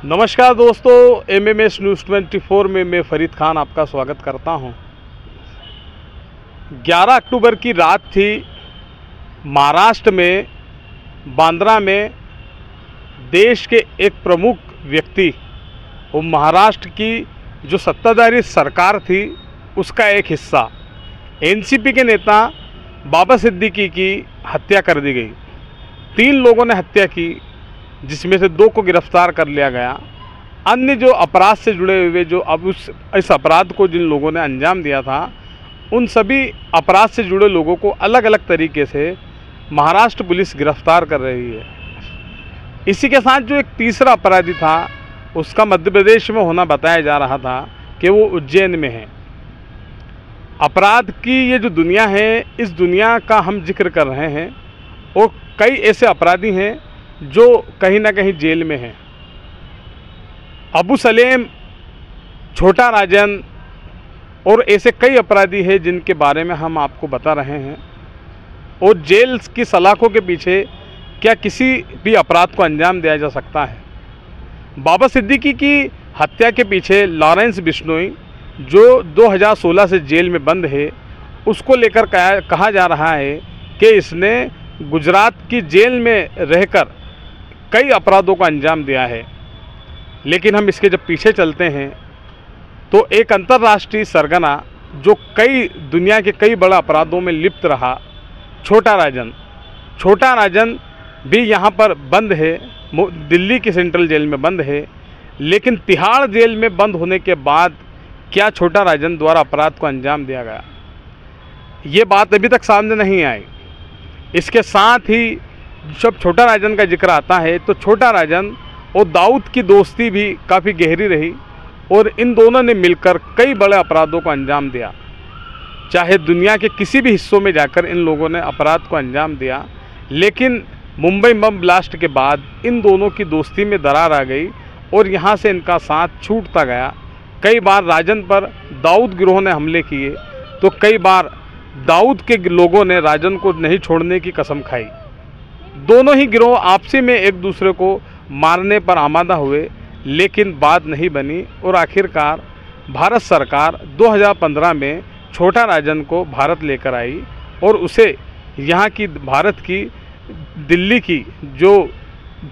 नमस्कार दोस्तों, MMS news 24 में मैं फरीद खान आपका स्वागत करता हूं। 11 अक्टूबर की रात थी। महाराष्ट्र में बांद्रा में देश के एक प्रमुख व्यक्ति वो महाराष्ट्र की जो सत्ताधारी सरकार थी उसका एक हिस्सा एनसीपी के नेता बाबा सिद्दीकी की हत्या कर दी गई। 3 लोगों ने हत्या की, जिसमें से 2 को गिरफ्तार कर लिया गया। अन्य जो अपराध से जुड़े हुए जो अब इस अपराध को जिन लोगों ने अंजाम दिया था, उन सभी अपराध से जुड़े लोगों को अलग अलग तरीके से महाराष्ट्र पुलिस गिरफ्तार कर रही है। इसी के साथ जो एक तीसरा अपराधी था उसका मध्य प्रदेश में होना बताया जा रहा था कि वो उज्जैन में है। अपराध की ये जो दुनिया है, इस दुनिया का हम जिक्र कर रहे हैं और कई ऐसे अपराधी हैं जो कहीं ना कहीं जेल में हैं। अबू सलेम, छोटा राजन और ऐसे कई अपराधी हैं जिनके बारे में हम आपको बता रहे हैं। और जेल की सलाखों के पीछे क्या किसी भी अपराध को अंजाम दिया जा सकता है। बाबा सिद्दीकी की हत्या के पीछे लॉरेंस बिश्नोई, जो 2016 से जेल में बंद है, उसको लेकर कहा जा रहा है कि इसने गुजरात की जेल में रहकर कई अपराधों को अंजाम दिया है। लेकिन हम इसके जब पीछे चलते हैं तो एक अंतर्राष्ट्रीय सरगना जो कई दुनिया के कई बड़े अपराधों में लिप्त रहा, छोटा राजन भी यहाँ पर बंद है, दिल्ली की सेंट्रल जेल में बंद है। लेकिन तिहाड़ जेल में बंद होने के बाद क्या छोटा राजन द्वारा अपराध को अंजाम दिया गया, ये बात अभी तक सामने नहीं आई। इसके साथ ही जब छोटा राजन का जिक्र आता है तो छोटा राजन और दाऊद की दोस्ती भी काफ़ी गहरी रही और इन दोनों ने मिलकर कई बड़े अपराधों को अंजाम दिया। चाहे दुनिया के किसी भी हिस्सों में जाकर इन लोगों ने अपराध को अंजाम दिया, लेकिन मुंबई बम ब्लास्ट के बाद इन दोनों की दोस्ती में दरार आ गई और यहाँ से इनका साथ छूटता गया। कई बार राजन पर दाऊद गिरोह ने हमले किए तो कई बार दाऊद के लोगों ने राजन को नहीं छोड़ने की कसम खाई। दोनों ही गिरोह आपसी में एक दूसरे को मारने पर आमादा हुए, लेकिन बात नहीं बनी और आखिरकार भारत सरकार 2015 में छोटा राजन को भारत लेकर आई और उसे यहाँ की भारत की दिल्ली की जो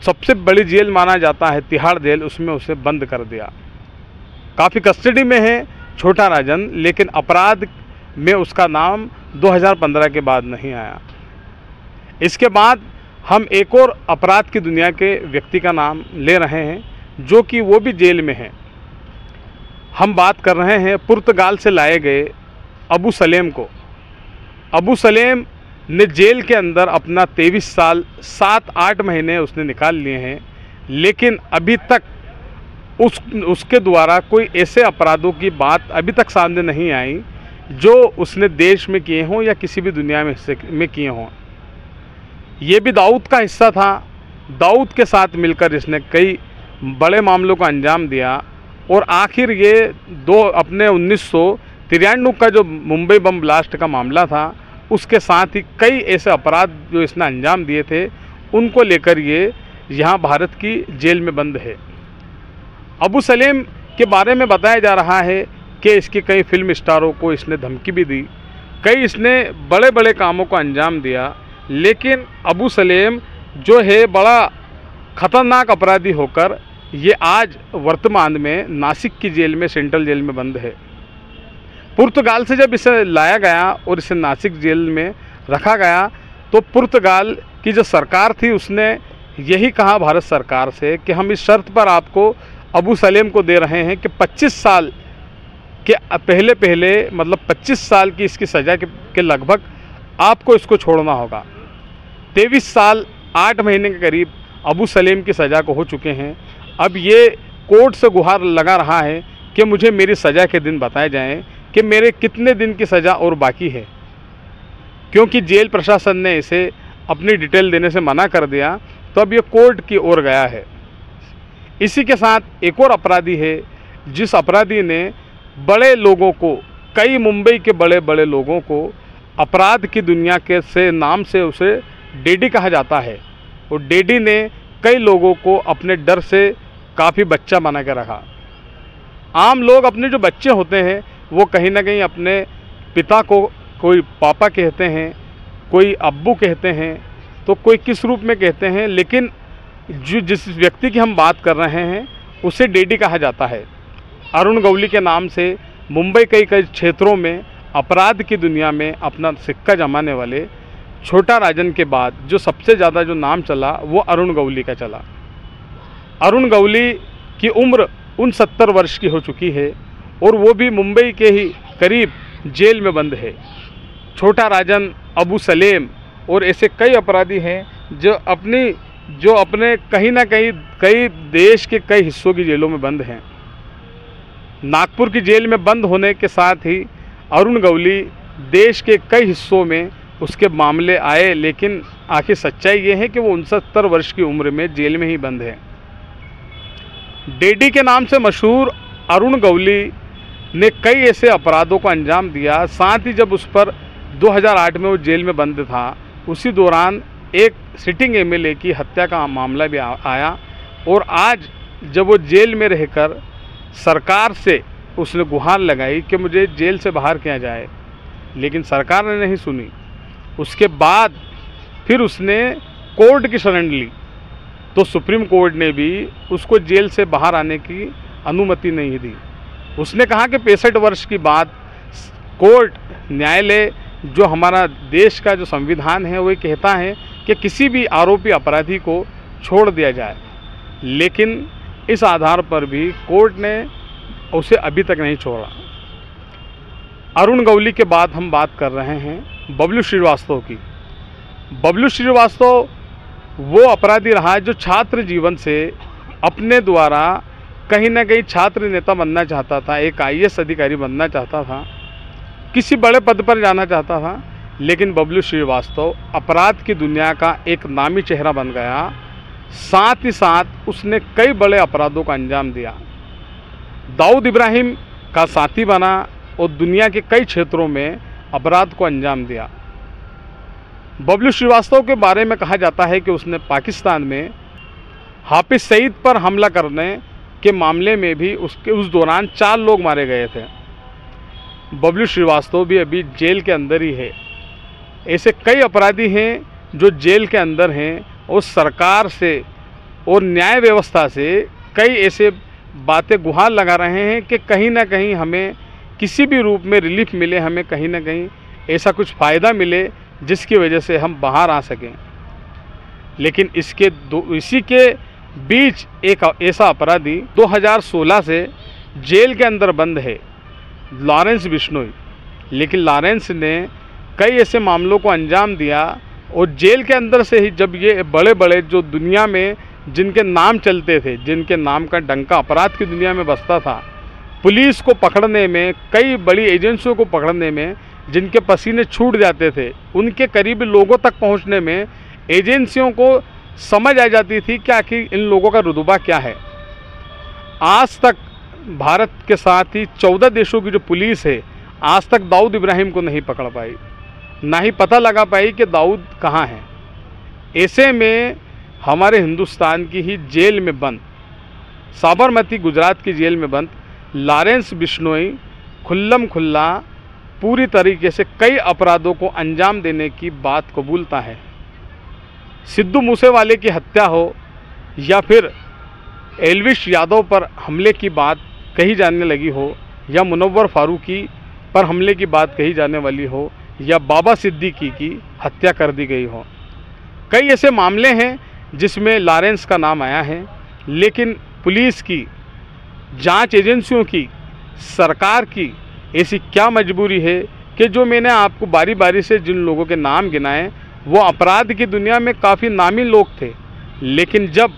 सबसे बड़ी जेल माना जाता है तिहाड़ जेल, उसमें उसे बंद कर दिया। काफ़ी कस्टडी में है छोटा राजन, लेकिन अपराध में उसका नाम 2015 के बाद नहीं आया। इसके बाद हम एक और अपराध की दुनिया के व्यक्ति का नाम ले रहे हैं जो कि वो भी जेल में है। हम बात कर रहे हैं पुर्तगाल से लाए गए अबू सलेम को। अबू सलेम ने जेल के अंदर अपना 23 साल 7-8 महीने उसने निकाल लिए हैं, लेकिन अभी तक उसके द्वारा कोई ऐसे अपराधों की बात अभी तक सामने नहीं आई जो उसने देश में किए हों या किसी भी दुनिया में किए हों। ये भी दाऊद का हिस्सा था। दाऊद के साथ मिलकर इसने कई बड़े मामलों को अंजाम दिया और आखिर ये अपने 1993 का जो मुंबई बम ब्लास्ट का मामला था, उसके साथ ही कई ऐसे अपराध जो इसने अंजाम दिए थे, उनको लेकर ये यहाँ भारत की जेल में बंद है। अबू सलेम के बारे में बताया जा रहा है कि इसके कई फिल्म स्टारों को इसने धमकी भी दी, कई इसने बड़े बड़े कामों को अंजाम दिया। लेकिन अबू सलेम जो है बड़ा ख़तरनाक अपराधी होकर ये आज वर्तमान में नासिक की जेल में, सेंट्रल जेल में बंद है। पुर्तगाल से जब इसे लाया गया और इसे नासिक जेल में रखा गया तो पुर्तगाल की जो सरकार थी उसने यही कहा भारत सरकार से कि हम इस शर्त पर आपको अबू सलेम को दे रहे हैं कि 25 साल के पहले मतलब 25 साल की इसकी सज़ा के लगभग आपको इसको छोड़ना होगा। 23 साल 8 महीने के करीब अबू सलेम की सज़ा को हो चुके हैं। अब ये कोर्ट से गुहार लगा रहा है कि मुझे मेरी सज़ा के दिन बताए जाएं कि मेरे कितने दिन की सज़ा और बाकी है, क्योंकि जेल प्रशासन ने इसे अपनी डिटेल देने से मना कर दिया। तो अब ये कोर्ट की ओर गया है। इसी के साथ एक और अपराधी है जिस अपराधी ने बड़े लोगों को, कई मुंबई के बड़े बड़े लोगों को अपराध की दुनिया के से नाम से उसे डेडी कहा जाता है, और डेडी ने कई लोगों को अपने डर से काफ़ी बच्चा बना के रखा। आम लोग अपने जो बच्चे होते हैं वो कहीं ना कहीं अपने पिता को कोई पापा कहते हैं, कोई अब्बू कहते हैं, तो कोई किस रूप में कहते हैं, लेकिन जो जिस व्यक्ति की हम बात कर रहे हैं उसे डैडी कहा जाता है। अरुण गवली के नाम से मुंबई कई क्षेत्रों में अपराध की दुनिया में अपना सिक्का जमाने वाले छोटा राजन के बाद जो सबसे ज़्यादा जो नाम चला वो अरुण गवली का चला। अरुण गवली की उम्र 69 वर्ष की हो चुकी है और वो भी मुंबई के ही करीब जेल में बंद है। छोटा राजन, अबू सलेम और ऐसे कई अपराधी हैं जो अपने कहीं ना कहीं कई देश के कई हिस्सों की जेलों में बंद हैं। नागपुर की जेल में बंद होने के साथ ही अरुण गवली देश के कई हिस्सों में उसके मामले आए, लेकिन आखिर सच्चाई ये है कि वो 69 वर्ष की उम्र में जेल में ही बंद है। डैडी के नाम से मशहूर अरुण गवली ने कई ऐसे अपराधों को अंजाम दिया। साथ ही जब उस पर 2008 में वो जेल में बंद था, उसी दौरान एक सिटिंग एमएलए की हत्या का मामला भी आया और आज जब वो जेल में रहकर सरकार से उसने गुहार लगाई कि मुझे जेल से बाहर किया जाए, लेकिन सरकार ने नहीं सुनी। उसके बाद फिर उसने कोर्ट की शरण ली, तो सुप्रीम कोर्ट ने भी उसको जेल से बाहर आने की अनुमति नहीं दी। उसने कहा कि 65 वर्ष की बाद कोर्ट, न्यायालय, जो हमारा देश का जो संविधान है वो कहता है कि किसी भी आरोपी अपराधी को छोड़ दिया जाए, लेकिन इस आधार पर भी कोर्ट ने उसे अभी तक नहीं छोड़ा। अरुण गवली के बाद हम बात कर रहे हैं बबलू श्रीवास्तव की। बबलू श्रीवास्तव वो अपराधी रहा है जो छात्र जीवन से अपने द्वारा कहीं ना कहीं छात्र नेता बनना चाहता था, एक आईएएस अधिकारी बनना चाहता था, किसी बड़े पद पर जाना चाहता था, लेकिन बबलू श्रीवास्तव अपराध की दुनिया का एक नामी चेहरा बन गया। साथ ही साथ उसने कई बड़े अपराधों का अंजाम दिया। दाऊद इब्राहिम का साथी बना और दुनिया के कई क्षेत्रों में अपराध को अंजाम दिया। बबलू श्रीवास्तव के बारे में कहा जाता है कि उसने पाकिस्तान में हाफिज सईद पर हमला करने के मामले में भी उस दौरान 4 लोग मारे गए थे। बबलू श्रीवास्तव भी अभी जेल के अंदर ही है। ऐसे कई अपराधी हैं जो जेल के अंदर हैं और सरकार से और न्याय व्यवस्था से कई ऐसे बातें गुहार लगा रहे हैं कि कहीं ना कहीं हमें किसी भी रूप में रिलीफ मिले, हमें कहीं ना कहीं ऐसा कुछ फ़ायदा मिले जिसकी वजह से हम बाहर आ सकें। लेकिन इसी के बीच एक ऐसा अपराधी 2016 से जेल के अंदर बंद है, लॉरेंस बिश्नोई। लेकिन लॉरेंस ने कई ऐसे मामलों को अंजाम दिया और जेल के अंदर से ही जब ये बड़े बड़े जो दुनिया में जिनके नाम चलते थे, जिनके नाम का डंका अपराध की दुनिया में बजता था, पुलिस को पकड़ने में, कई बड़ी एजेंसियों को पकड़ने में जिनके पसीने छूट जाते थे, उनके करीबी लोगों तक पहुंचने में एजेंसियों को समझ आ जाती थी कि आखिर इन लोगों का रुतबा क्या है। आज तक भारत के साथ ही 14 देशों की जो पुलिस है आज तक दाऊद इब्राहिम को नहीं पकड़ पाई, ना ही पता लगा पाई कि दाऊद कहाँ है। ऐसे में हमारे हिंदुस्तान की ही जेल में बंद, साबरमती गुजरात की जेल में बंद लॉरेंस बिश्नोई खुल्लम खुल्ला पूरी तरीके से कई अपराधों को अंजाम देने की बात कबूलता है। सिद्धू मूसेवाले की हत्या हो या फिर एल्विश यादव पर हमले की बात कही जाने लगी हो, या मुनव्वर फारूकी पर हमले की बात कही जाने वाली हो, या बाबा सिद्दीकी की हत्या कर दी गई हो, कई ऐसे मामले हैं जिसमें लॉरेंस का नाम आया है। लेकिन पुलिस की, जांच एजेंसियों की, सरकार की ऐसी क्या मजबूरी है कि जो मैंने आपको बारी बारी से जिन लोगों के नाम गिनाए वो अपराध की दुनिया में काफ़ी नामी लोग थे, लेकिन जब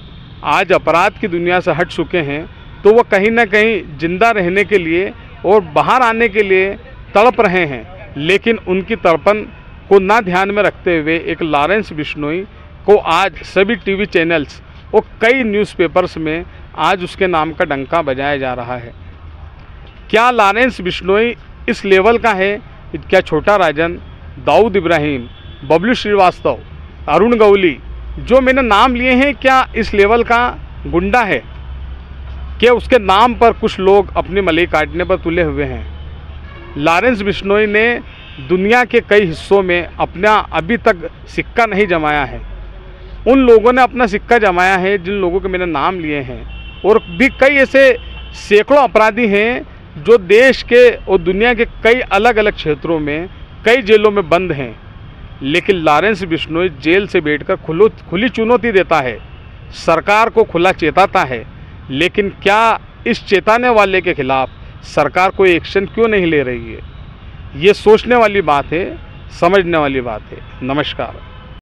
आज अपराध की दुनिया से हट चुके हैं तो वो कहीं ना कहीं जिंदा रहने के लिए और बाहर आने के लिए तड़प रहे हैं। लेकिन उनकी तड़पन को ना ध्यान में रखते हुए एक लॉरेंस बिश्नोई को आज सभी टीवी चैनल्स और कई न्यूज़पेपर्स में आज उसके नाम का डंका बजाया जा रहा है। क्या लॉरेंस बिश्नोई इस लेवल का है? क्या छोटा राजन, दाऊद इब्राहिम, बबलू श्रीवास्तव, अरुण गवली जो मैंने नाम लिए हैं, क्या इस लेवल का गुंडा है? कि उसके नाम पर कुछ लोग अपनी मलाई काटने पर तुले हुए हैं। लॉरेंस बिश्नोई ने दुनिया के कई हिस्सों में अपना अभी तक सिक्का नहीं जमाया है। उन लोगों ने अपना सिक्का जमाया है जिन लोगों के मैंने नाम लिए हैं, और भी कई ऐसे सैकड़ों अपराधी हैं जो देश के और दुनिया के कई अलग अलग क्षेत्रों में कई जेलों में बंद हैं। लेकिन लॉरेंस बिश्नोई जेल से बैठकर खुली चुनौती देता है, सरकार को खुला चेताता है। लेकिन क्या इस चेताने वाले के खिलाफ सरकार कोई एक्शन क्यों नहीं ले रही है? ये सोचने वाली बात है, समझने वाली बात है। नमस्कार।